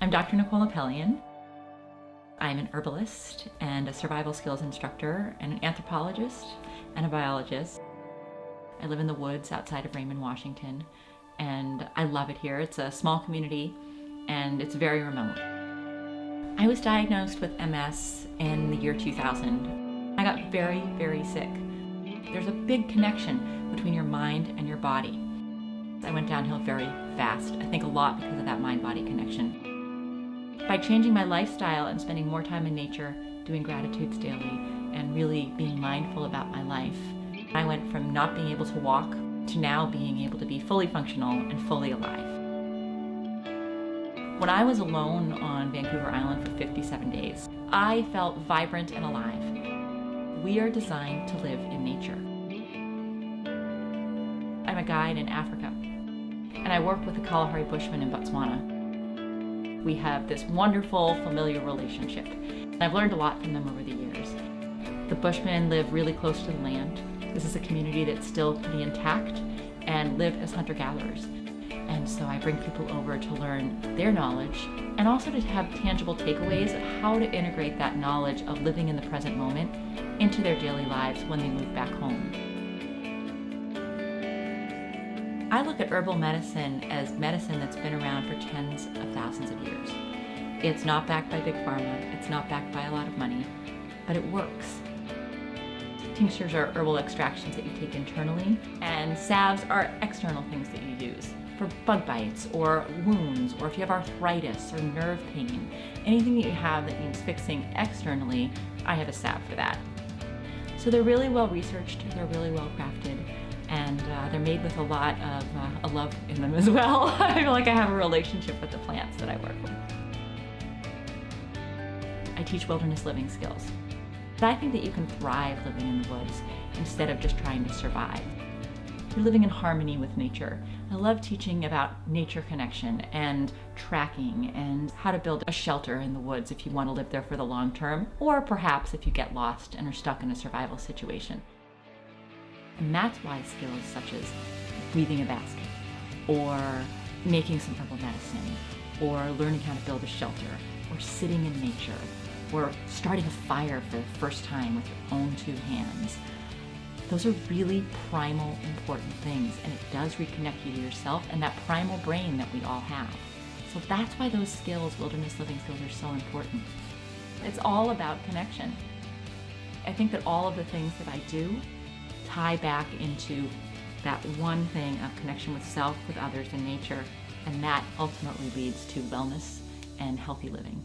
I'm Dr. Nicole Apelian. I'm an herbalist and a survival skills instructor and an anthropologist and a biologist. I live in the woods outside of Raymond, Washington, and I love it here. It's a small community and it's very remote. I was diagnosed with MS in the year 2000. I got very, very sick. There's a big connection between your mind and your body. I went downhill very fast. I think a lot because of that mind-body connection. By changing my lifestyle and spending more time in nature, doing gratitudes daily, and really being mindful about my life, I went from not being able to walk to now being able to be fully functional and fully alive. When I was alone on Vancouver Island for 57 days, I felt vibrant and alive. We are designed to live in nature. I'm a guide in Africa, and I work with the Kalahari Bushmen in Botswana. We have this wonderful familiar relationship, and I've learned a lot from them over the years. The Bushmen live really close to the land. This is a community that's still pretty intact and live as hunter-gatherers. And so I bring people over to learn their knowledge and also to have tangible takeaways of how to integrate that knowledge of living in the present moment into their daily lives when they move back home. I look at herbal medicine as medicine that's been around for tens of thousands of years. It's not backed by big pharma, it's not backed by a lot of money, but it works. Tinctures are herbal extractions that you take internally, and salves are external things that you use for bug bites or wounds, or if you have arthritis or nerve pain. Anything that you have that needs fixing externally, I have a salve for that. So they're really well researched, they're really well crafted, and they're made with a lot of a love in them as well. I feel like I have a relationship with the plants that I work with. I teach wilderness living skills. But I think that you can thrive living in the woods instead of just trying to survive. You're living in harmony with nature. I love teaching about nature connection and tracking and how to build a shelter in the woods if you want to live there for the long term, or perhaps if you get lost and are stuck in a survival situation. And that's why skills such as weaving a basket, or making some herbal medicine, or learning how to build a shelter, or sitting in nature, or starting a fire for the first time with your own two hands. Those are really primal, important things, and it does reconnect you to yourself and that primal brain that we all have. So that's why those skills, wilderness living skills, are so important. It's all about connection. I think that all of the things that I do tie back into that one thing of connection with self, with others, and nature, and that ultimately leads to wellness and healthy living.